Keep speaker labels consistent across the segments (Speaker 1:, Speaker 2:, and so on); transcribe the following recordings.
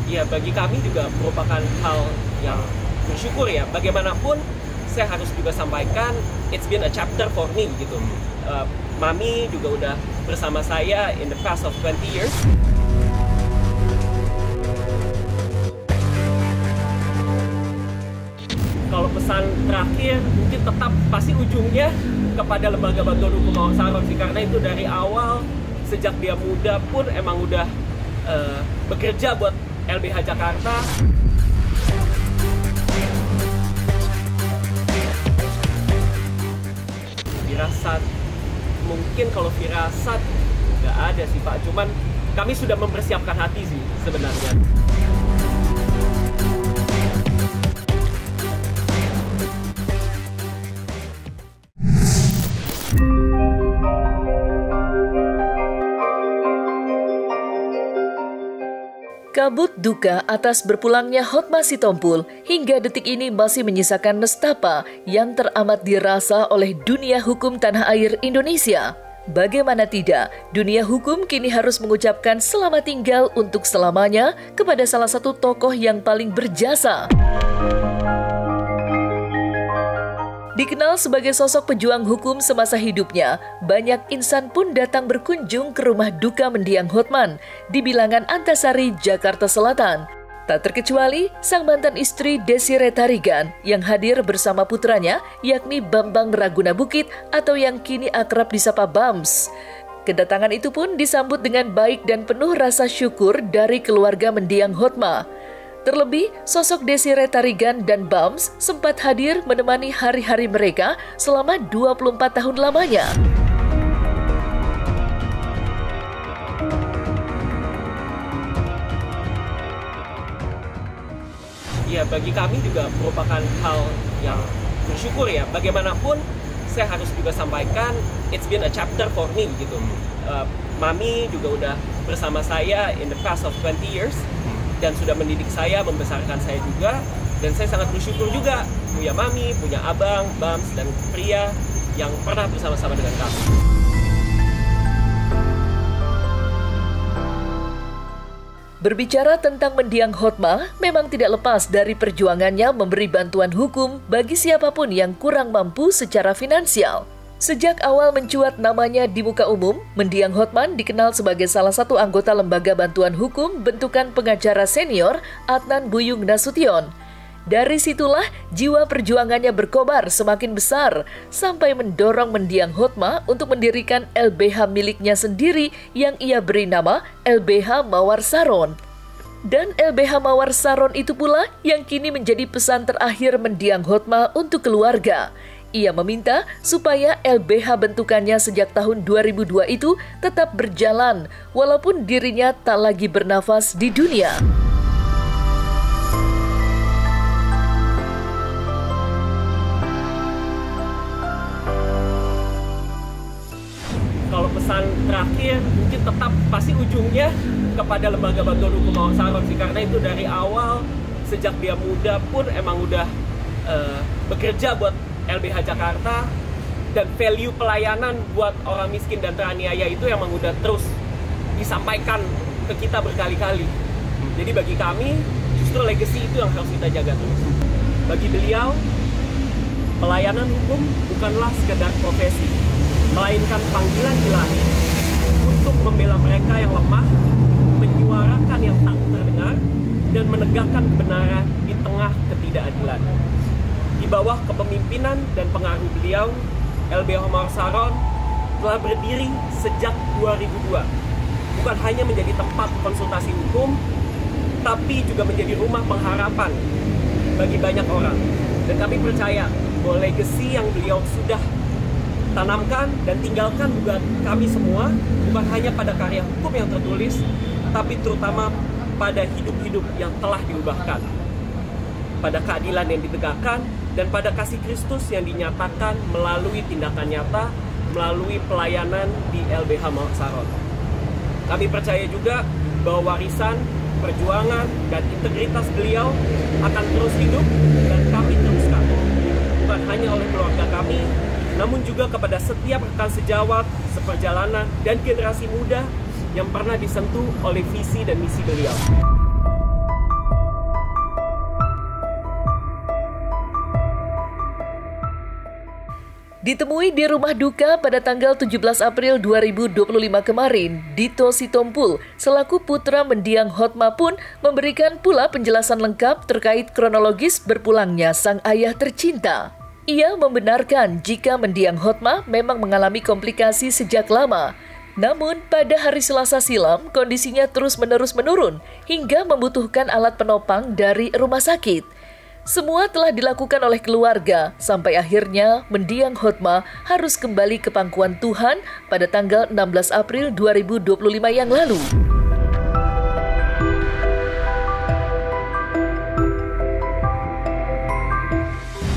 Speaker 1: Ya, bagi kami juga merupakan hal yang bersyukur ya. Bagaimanapun saya harus juga sampaikan, it's been a chapter for me gitu. Mami juga udah bersama saya in the past of 20 years. Kalau pesan terakhir mungkin tetap pasti ujungnya kepada Lembaga Bantuan Hukum Ahok Saron sih, karena itu dari awal sejak dia muda pun emang udah bekerja buat LBH Jakarta. Firasat, mungkin kalau firasat nggak ada sih Pak, cuman kami sudah mempersiapkan hati sih sebenarnya.
Speaker 2: Kabut duka atas berpulangnya Hotma Sitompul hingga detik ini masih menyisakan nestapa yang teramat dirasa oleh dunia hukum tanah air Indonesia. Bagaimana tidak, dunia hukum kini harus mengucapkan selamat tinggal untuk selamanya kepada salah satu tokoh yang paling berjasa. Dikenal sebagai sosok pejuang hukum semasa hidupnya, banyak insan pun datang berkunjung ke rumah duka mendiang Hotman di Bilangan Antasari, Jakarta Selatan. Tak terkecuali sang mantan istri Desiree Tarigan yang hadir bersama putranya yakni Bambang Raguna Bukit atau yang kini akrab disapa Bams. Kedatangan itu pun disambut dengan baik dan penuh rasa syukur dari keluarga mendiang Hotma. Terlebih, sosok Desiree Tarigan dan Bams sempat hadir menemani hari-hari mereka selama 24 tahun lamanya.
Speaker 1: Ya, bagi kami juga merupakan hal yang bersyukur ya. Bagaimanapun saya harus juga sampaikan, it's been a chapter for me gitu. Mami juga udah bersama saya in the past of 20 years. Dan sudah mendidik saya, membesarkan saya juga. Dan saya sangat bersyukur juga punya Mami, punya Abang, Bams, dan Pria yang pernah bersama-sama dengan kami.
Speaker 2: Berbicara tentang mendiang Hotma, memang tidak lepas dari perjuangannya memberi bantuan hukum bagi siapapun yang kurang mampu secara finansial. Sejak awal mencuat namanya di muka umum, mendiang Hotman dikenal sebagai salah satu anggota Lembaga Bantuan Hukum bentukan pengacara senior Adnan Buyung Nasution. Dari situlah jiwa perjuangannya berkobar semakin besar sampai mendorong mendiang Hotma untuk mendirikan LBH miliknya sendiri yang ia beri nama LBH Mawar Saron. Dan LBH Mawar Saron itu pula yang kini menjadi pesan terakhir mendiang Hotma untuk keluarga. Ia meminta supaya LBH bentukannya sejak tahun 2002 itu tetap berjalan walaupun dirinya tak lagi bernafas di dunia.
Speaker 1: Kalau pesan terakhir mungkin tetap pasti ujungnya kepada Lembaga Bantuan Hukum Ahok Saron sih, karena itu dari awal sejak dia muda pun emang udah bekerja buat LBH Jakarta, dan value pelayanan buat orang miskin dan teraniaya itu emang udah terus disampaikan ke kita berkali-kali. Jadi bagi kami justru legacy itu yang harus kita jaga terus. Bagi beliau, pelayanan hukum bukanlah sekedar profesi, melainkan panggilan ilahi untuk membela mereka yang lemah, menyuarakan yang tak terdengar, dan menegakkan kebenaran di tengah ketidakadilan. Di bawah kepemimpinan dan pengaruh beliau, LBH Mawar Saron telah berdiri sejak 2002. Bukan hanya menjadi tempat konsultasi hukum, tapi juga menjadi rumah pengharapan bagi banyak orang. Dan kami percaya bahwa legacy yang beliau sudah tanamkan dan tinggalkan juga kami semua, bukan hanya pada karya hukum yang tertulis, tapi terutama pada hidup-hidup yang telah diubahkan, pada keadilan yang ditegakkan, dan pada kasih Kristus yang dinyatakan melalui tindakan nyata, melalui pelayanan di LBH Mawar Saron. Kami percaya juga bahwa warisan, perjuangan, dan integritas beliau akan terus hidup dan kami teruskan. Bukan hanya oleh keluarga kami, namun juga kepada setiap rekan sejawat, seperjalanan, dan generasi muda yang pernah disentuh oleh visi dan misi beliau.
Speaker 2: Ditemui di rumah duka pada tanggal 17 April 2025 kemarin, Dito Sitompul selaku putra mendiang Hotma pun memberikan pula penjelasan lengkap terkait kronologis berpulangnya sang ayah tercinta. Ia membenarkan jika mendiang Hotma memang mengalami komplikasi sejak lama. Namun pada hari Selasa silam kondisinya terus-menerus menurun hingga membutuhkan alat penopang dari rumah sakit. Semua telah dilakukan oleh keluarga, sampai akhirnya mendiang Hotma harus kembali ke pangkuan Tuhan pada tanggal 16 April 2025 yang lalu.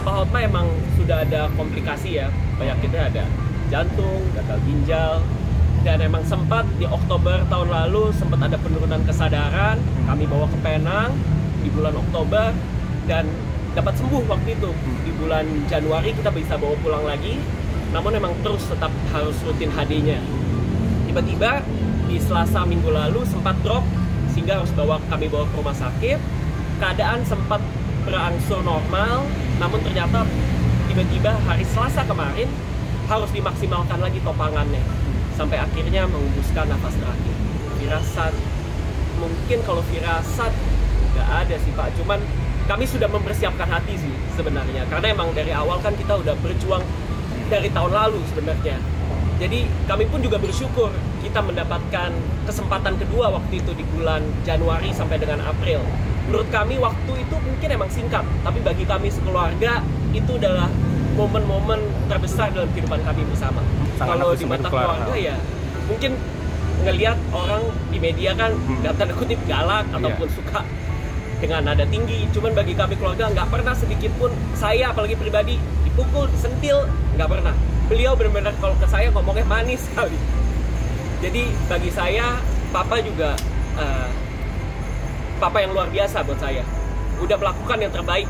Speaker 1: Pak Hotma emang sudah ada komplikasi ya, penyakitnya ada jantung, gagal ginjal, dan emang sempat di Oktober tahun lalu sempat ada penurunan kesadaran, kami bawa ke Penang di bulan Oktober, dan dapat sembuh waktu itu. Di bulan Januari kita bisa bawa pulang lagi, namun emang terus tetap harus rutin HD-nya. Tiba-tiba di Selasa minggu lalu sempat drop, sehingga harus kami bawa ke rumah sakit. Keadaan sempat berangsur normal, namun ternyata tiba-tiba hari Selasa kemarin harus dimaksimalkan lagi topangannya, sampai akhirnya mengembuskan nafas terakhir. Firasat, mungkin kalau firasat nggak ada sih Pak, cuman kami sudah mempersiapkan hati sih sebenarnya, karena emang dari awal kan kita udah berjuang dari tahun lalu sebenarnya. Jadi kami pun juga bersyukur kita mendapatkan kesempatan kedua waktu itu di bulan Januari sampai dengan April. Menurut kami waktu itu mungkin emang singkat, tapi bagi kami sekeluarga itu adalah momen-momen terbesar dalam kehidupan kami bersama. Kalau di mata keluarga ya mungkin ngelihat orang di media kan tanda kutip galak ataupun suka dengan nada tinggi, cuman bagi kami keluarga nggak pernah sedikit pun saya apalagi pribadi dipukul, disentil, nggak pernah. Beliau benar-benar kalau ke saya ngomongnya manis sekali. Jadi bagi saya Papa juga Papa yang luar biasa buat saya, udah melakukan yang terbaik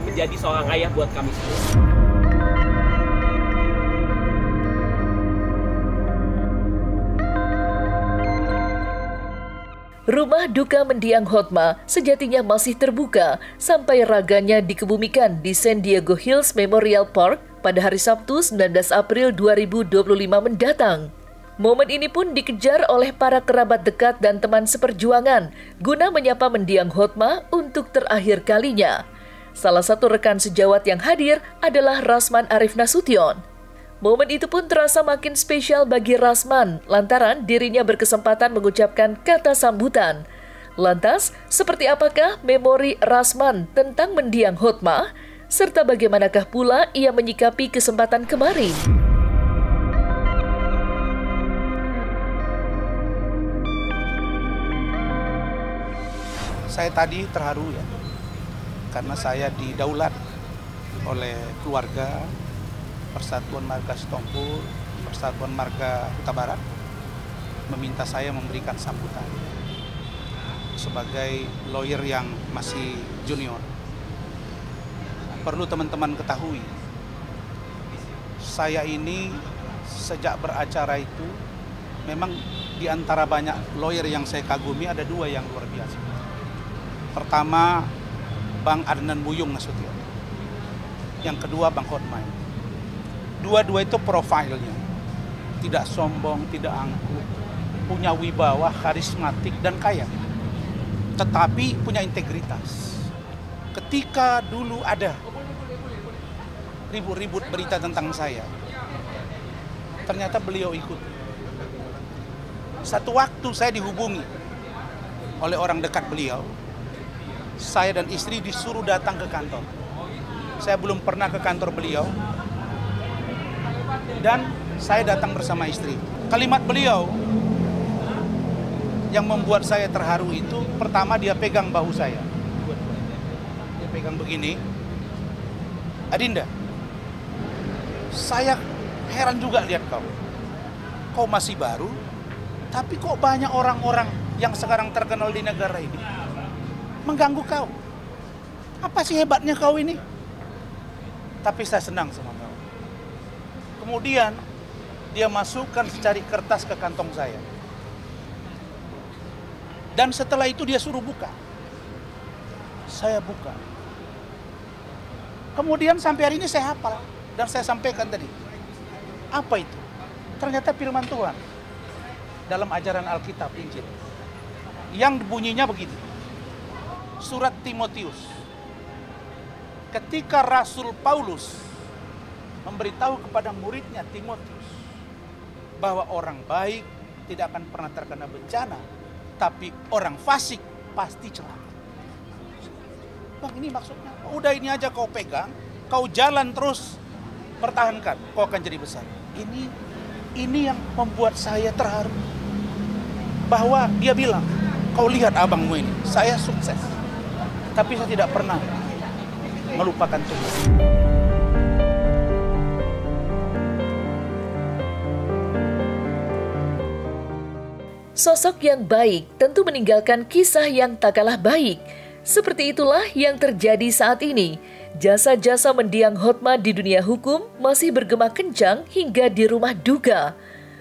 Speaker 1: menjadi seorang ayah buat kami semua.
Speaker 2: Rumah duka mendiang Hotma sejatinya masih terbuka sampai raganya dikebumikan di San Diego Hills Memorial Park pada hari Sabtu 19 April 2025 mendatang. Momen ini pun dikejar oleh para kerabat dekat dan teman seperjuangan guna menyapa mendiang Hotma untuk terakhir kalinya. Salah satu rekan sejawat yang hadir adalah Rasman Arif Nasution. Momen itu pun terasa makin spesial bagi Rasman lantaran dirinya berkesempatan mengucapkan kata sambutan. Lantas, seperti apakah memori Rasman tentang mendiang Hotma? Serta bagaimanakah pula ia menyikapi kesempatan kemarin?
Speaker 3: Saya tadi terharu ya, karena saya didaulat oleh keluarga Persatuan Marga Sitompul, Persatuan Marga Huta Barat, meminta saya memberikan sambutan sebagai lawyer yang masih junior. Perlu teman-teman ketahui, saya ini sejak beracara itu memang di antara banyak lawyer yang saya kagumi ada dua yang luar biasa. Pertama, Bang Adnan Buyung Nasution. Yang kedua, Bang Hotma. Dua-dua itu profilnya tidak sombong, tidak angkuh, punya wibawa, karismatik dan kaya, tetapi punya integritas. Ketika dulu ada ribut-ribut berita tentang saya, ternyata beliau ikut. Satu waktu saya dihubungi oleh orang dekat beliau, saya dan istri disuruh datang ke kantor. Saya belum pernah ke kantor beliau, dan saya datang bersama istri. Kalimat beliau yang membuat saya terharu itu, pertama dia pegang bahu saya. Dia pegang begini. Adinda, saya heran juga lihat kau. Kau masih baru, tapi kok banyak orang-orang yang sekarang terkenal di negara ini mengganggu kau. Apa sih hebatnya kau ini? Tapi saya senang sama kau. Kemudian dia masukkan secari kertas ke kantong saya. Dan setelah itu dia suruh buka. Saya buka. Kemudian sampai hari ini saya hafal dan saya sampaikan tadi. Apa itu? Ternyata firman Tuhan dalam ajaran Alkitab, Injil. Yang bunyinya begini. Surat Timotius. Ketika Rasul Paulus memberitahu kepada muridnya Timotius bahwa orang baik tidak akan pernah terkena bencana, tapi orang fasik pasti celaka. Bang, ini maksudnya, udah ini aja kau pegang, kau jalan terus, pertahankan, kau akan jadi besar. Ini yang membuat saya terharu. Bahwa dia bilang, kau lihat abangmu ini, saya sukses. Tapi saya tidak pernah melupakan Tuhan.
Speaker 2: Sosok yang baik tentu meninggalkan kisah yang tak kalah baik. Seperti itulah yang terjadi saat ini. Jasa-jasa mendiang Hotma di dunia hukum masih bergema kencang hingga di rumah duka.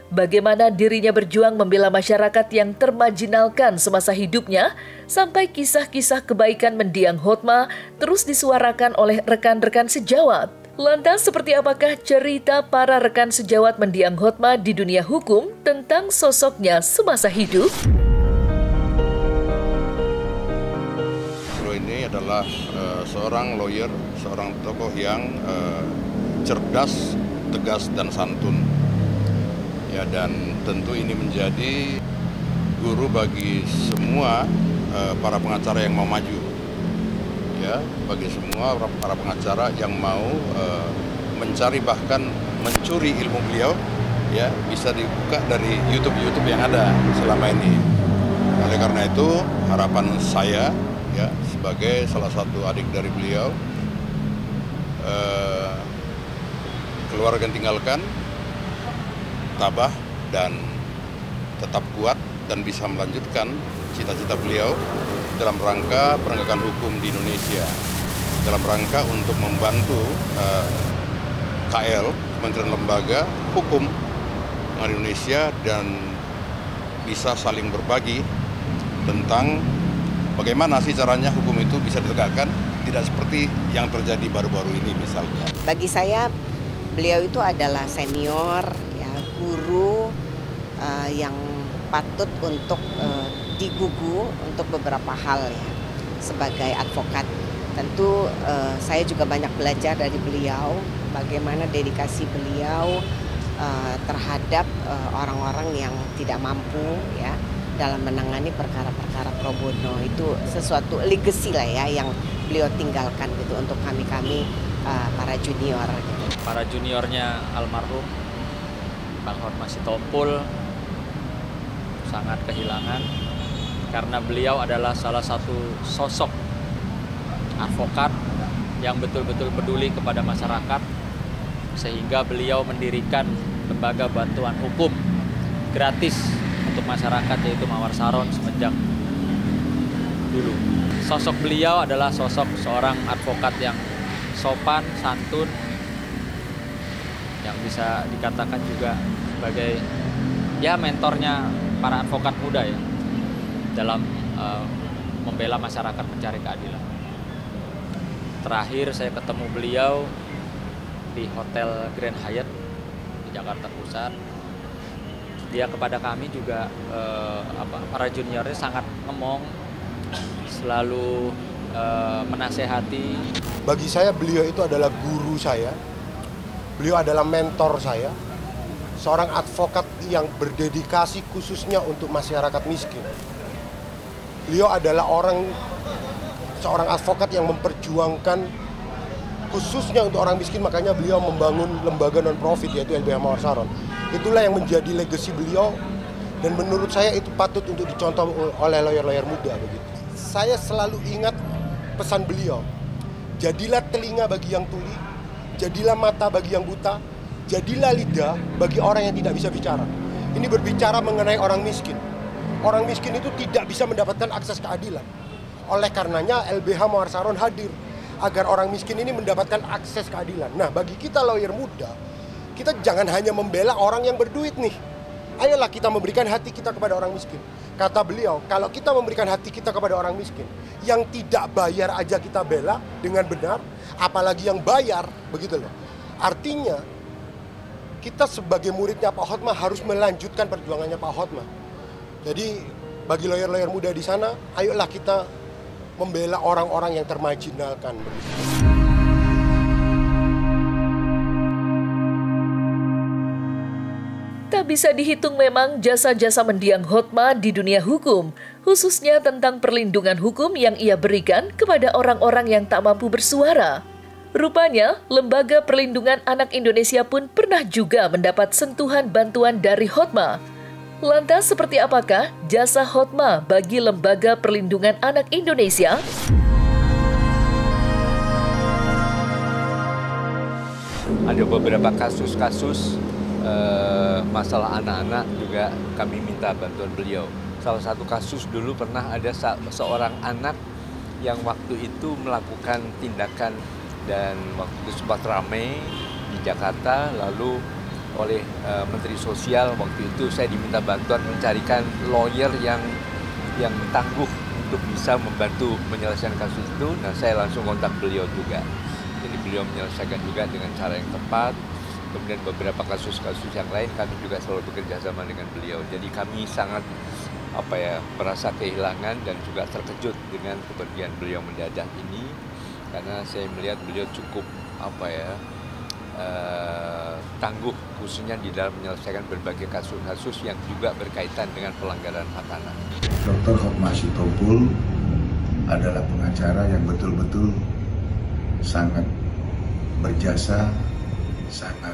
Speaker 2: Bagaimana dirinya berjuang membela masyarakat yang termarginalkan semasa hidupnya, sampai kisah-kisah kebaikan mendiang Hotma terus disuarakan oleh rekan-rekan sejawat. Lantas seperti apakah cerita para rekan sejawat mendiang Hotma di dunia hukum tentang sosoknya semasa hidup?
Speaker 4: Beliau ini adalah seorang lawyer, seorang tokoh yang cerdas, tegas, dan santun. Ya, dan tentu ini menjadi guru bagi semua para pengacara yang mau maju. Ya, bagi semua para pengacara yang mau mencari bahkan mencuri ilmu beliau, ya bisa dibuka dari YouTube yang ada selama ini. Oleh karena itu harapan saya, ya sebagai salah satu adik dari beliau, keluarga yang tinggalkan tabah dan tetap kuat dan bisa melanjutkan cita-cita beliau dalam rangka penegakan hukum di Indonesia, dalam rangka untuk membantu KL, Kementerian Lembaga Hukum di Indonesia, dan bisa saling berbagi tentang bagaimana sih caranya hukum itu bisa ditegakkan, tidak seperti yang terjadi baru-baru ini misalnya.
Speaker 5: Bagi saya beliau itu adalah senior, ya, guru yang patut untuk digugu untuk beberapa hal, ya. Sebagai advokat tentu saya juga banyak belajar dari beliau, bagaimana dedikasi beliau terhadap orang-orang yang tidak mampu, ya, dalam menangani perkara-perkara pro bono. Itu sesuatu legacy lah, ya, yang beliau tinggalkan gitu untuk kami para junior.
Speaker 6: Para juniornya almarhum Bang Hotma Sitompul sangat kehilangan, karena beliau adalah salah satu sosok advokat yang betul-betul peduli kepada masyarakat, sehingga beliau mendirikan lembaga bantuan hukum gratis untuk masyarakat, yaitu Mawar Saron semenjak dulu. Sosok beliau adalah sosok seorang advokat yang sopan, santun, yang bisa dikatakan juga sebagai mentornya para advokat muda, ya, dalam membela masyarakat mencari keadilan. Terakhir saya ketemu beliau di Hotel Grand Hyatt di Jakarta Pusat. Dia kepada kami juga para juniornya sangat ngemong, selalu menasehati.
Speaker 7: Bagi saya beliau itu adalah guru saya, beliau adalah mentor saya, seorang advokat yang berdedikasi khususnya untuk masyarakat miskin. Beliau adalah seorang advokat yang memperjuangkan khususnya untuk orang miskin, makanya beliau membangun lembaga non-profit yaitu LBH Mawar Saron. Itulah yang menjadi legacy beliau, dan menurut saya itu patut untuk dicontoh oleh lawyer-lawyer muda begitu. Saya selalu ingat pesan beliau, jadilah telinga bagi yang tuli, jadilah mata bagi yang buta, jadilah lidah bagi orang yang tidak bisa bicara. Ini berbicara mengenai orang miskin. Orang miskin itu tidak bisa mendapatkan akses keadilan. Oleh karenanya LBH Mawar Saron hadir agar orang miskin ini mendapatkan akses keadilan. Nah, bagi kita lawyer muda, kita jangan hanya membela orang yang berduit nih. Ayolah kita memberikan hati kita kepada orang miskin. Kata beliau, kalau kita memberikan hati kita kepada orang miskin, yang tidak bayar aja kita bela dengan benar, apalagi yang bayar, begitu loh. Artinya, kita sebagai muridnya Pak Hotma harus melanjutkan perjuangannya Pak Hotma. Jadi bagi lawyer-lawyer muda di sana, ayolah kita membela orang-orang yang termarginalkan.
Speaker 2: Tak bisa dihitung memang jasa-jasa mendiang Hotma di dunia hukum, khususnya tentang perlindungan hukum yang ia berikan kepada orang-orang yang tak mampu bersuara. Rupanya, Lembaga Perlindungan Anak Indonesia pun pernah juga mendapat sentuhan bantuan dari Hotma. Lantas seperti apakah jasa Hotma bagi Lembaga Perlindungan Anak Indonesia?
Speaker 8: Ada beberapa kasus-kasus masalah anak-anak juga kami minta bantuan beliau. Salah satu kasus dulu pernah ada seorang anak yang waktu itu melakukan tindakan dan waktu itu sempat ramai di Jakarta, lalu oleh Menteri Sosial waktu itu saya diminta bantuan mencarikan lawyer yang tangguh untuk bisa membantu menyelesaikan kasus itu. Nah, saya langsung kontak beliau juga. Jadi beliau menyelesaikan juga dengan cara yang tepat. Kemudian beberapa kasus-kasus yang lain kami juga selalu bekerja sama dengan beliau. Jadi kami sangat merasa kehilangan dan juga terkejut dengan kepergian beliau mendadak ini, karena saya melihat beliau cukup tangguh khususnya di dalam menyelesaikan berbagai kasus-kasus yang juga berkaitan dengan pelanggaran hak anak.
Speaker 9: Dr. Hotma Sitompul adalah pengacara yang betul-betul sangat berjasa, sangat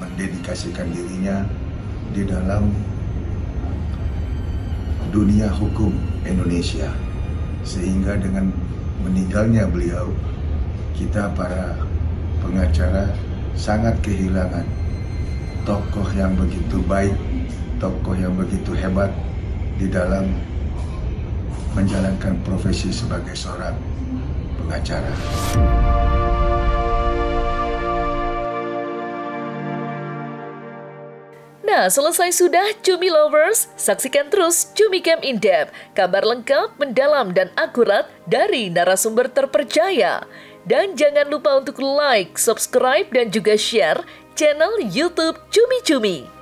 Speaker 9: mendedikasikan dirinya di dalam dunia hukum Indonesia, sehingga dengan meninggalnya beliau, kita para pengacara sangat kehilangan tokoh yang begitu baik, tokoh yang begitu hebat di dalam menjalankan profesi sebagai seorang pengacara.
Speaker 2: Nah, selesai sudah Cumi Lovers. Saksikan terus Cumi Camp In Depth, kabar lengkap, mendalam, dan akurat dari narasumber terpercaya. Dan jangan lupa untuk like, subscribe, dan juga share channel YouTube Cumi Cumi.